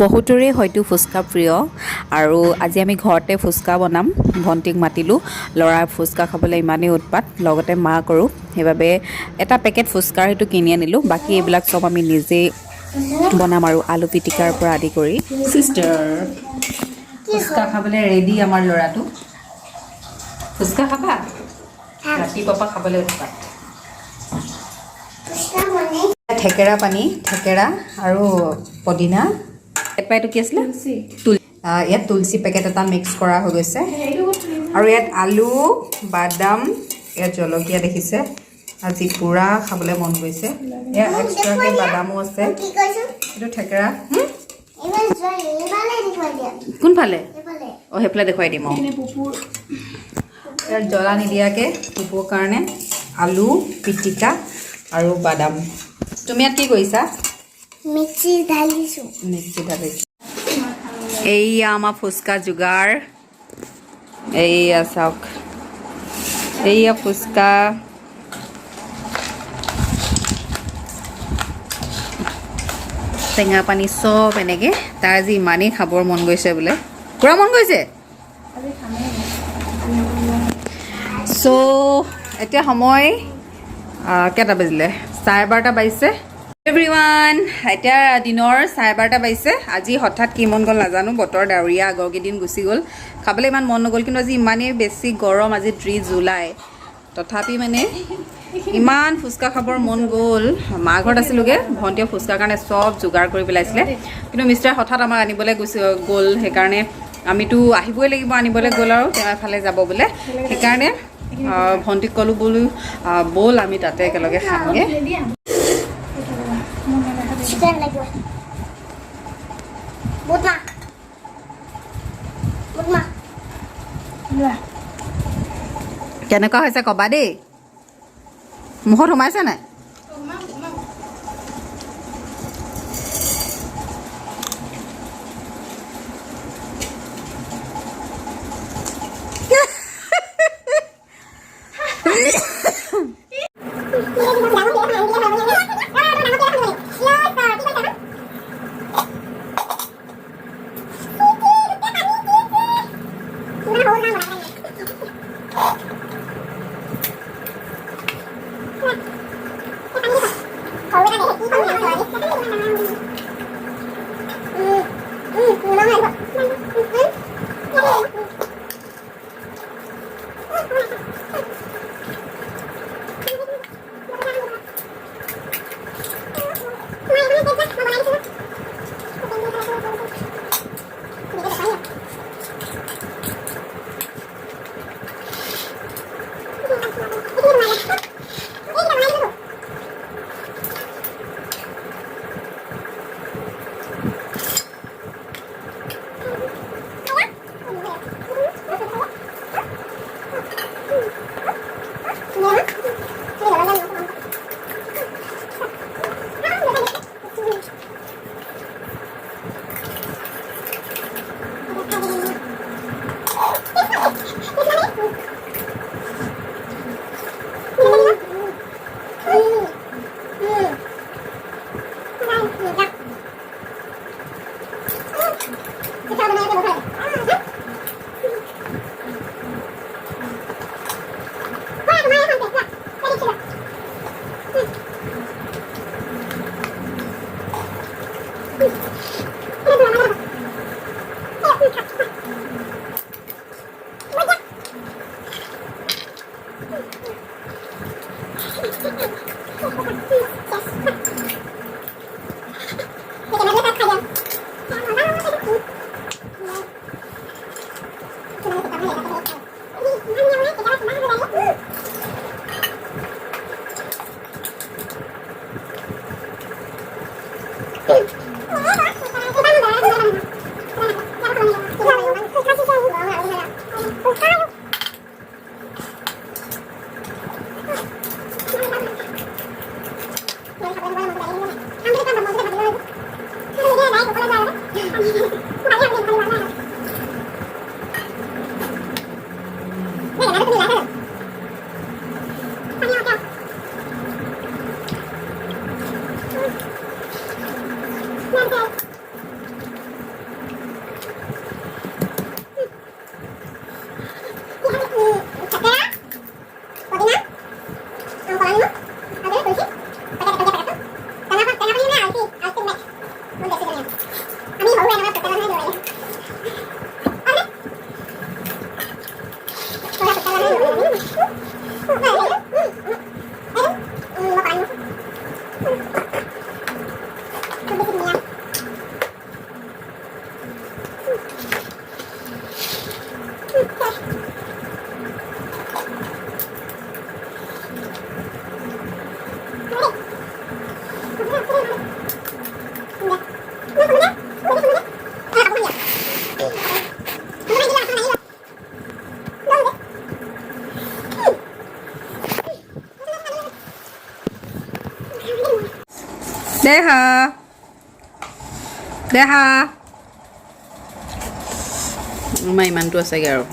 বহুতৰে হয়তো ফুচকা প্ৰিয় আৰু আজি আমি ঘৰতে ফুচকা বনাম। ভণ্টিক মাতিলোঁ, ল'ৰাৰ ফুচকা খাবলৈ ইমানেই উৎপাত, লগতে মাকৰো। সেইবাবে এটা পেকেট ফুচকাৰ সেইটো কিনি আনিলোঁ। বাকী এইবিলাক চব আমি নিজেই বনাম আৰু আলু পিটিকাৰ পৰা আদি কৰি। চিষ্টাৰ ফুচকা খাবলৈ ৰেডি আমাৰ ল'ৰাটো। ফুচকা খাবা? ৰাতিপুৱাৰ পৰা খাবলৈ উৎপাত। থেকেৰা পানী, থেকেৰা আৰু পদিনা। এইটো কি আছিলে? ইয়াত তুলসী পেকেট এটা মিক্স কৰা হৈ গৈছে আৰু ইয়াত আলু, বাদাম, ইয়াত জলকীয়া দেখিছে। আজি পূৰা খাবলৈ মন গৈছে। ইয়াত এক্সট্ৰাকৈ বাদামো আছে। এইটো থেকেৰা কোনফালে? অঁ, সেইফালে দেখুৱাই দিম। অঁ, ইয়াত জ্বলা নিদিয়াকৈ পুপুৰ কাৰণে আলু পিটিকা আৰু বাদাম। তুমি ইয়াত কি কৰিছা? মিক্সি ঢালিছোঁ। এইয়া আমাৰ ফুচকা যোগাৰ। এইয়া চাওক, এইয়া ফুচকা। টেঙা পানী চব এনেকৈ। তাৰ আজি ইমানেই খাবৰ মন গৈছে বোলে। পূৰা মন গৈছে। চ' এতিয়া সময় কেইটা বাজিলে? 12:30 বাজিছে। এভৰিৱান, এতিয়া দিনৰ 12:30 বাজিছে। আজি হঠাৎ কি মন গ'ল নাজানো, বতৰ ডাৱৰীয়া, আগৰ কেইদিন গুচি গ'ল, খাবলৈ ইমান মন নগ'ল। কিন্তু আজি ইমানেই বেছি গৰম, আজি 3 জুলাই। তথাপি মানে ইমান ফুচকা খাবৰ মন গ'ল। মা ঘৰত আছিলোঁগৈ, ভণ্টিয়ে ফুচকাৰ কাৰণে চব যোগাৰ কৰি পেলাইছিলে। কিন্তু মিষ্টাৰে হঠাৎ আমাক আনিবলৈ গ'ল, সেইকাৰণে আমিতো আহিবই লাগিব, আনিবলৈ গ'ল আৰু তেওঁ এফালে যাব বোলে। সেইকাৰণে ভণ্টিক ক'লোঁ বোলো ব'ল আমি তাতে একেলগে খামগৈ। চিকেন লাগিব। বুটমা বুটমা লোৱা। কেনেকুৱা হৈছে ক'বা দেই। মুখত সোমাইছে নাই? দেহা দেহা আমাৰ ইমানটো আছেগৈ আৰু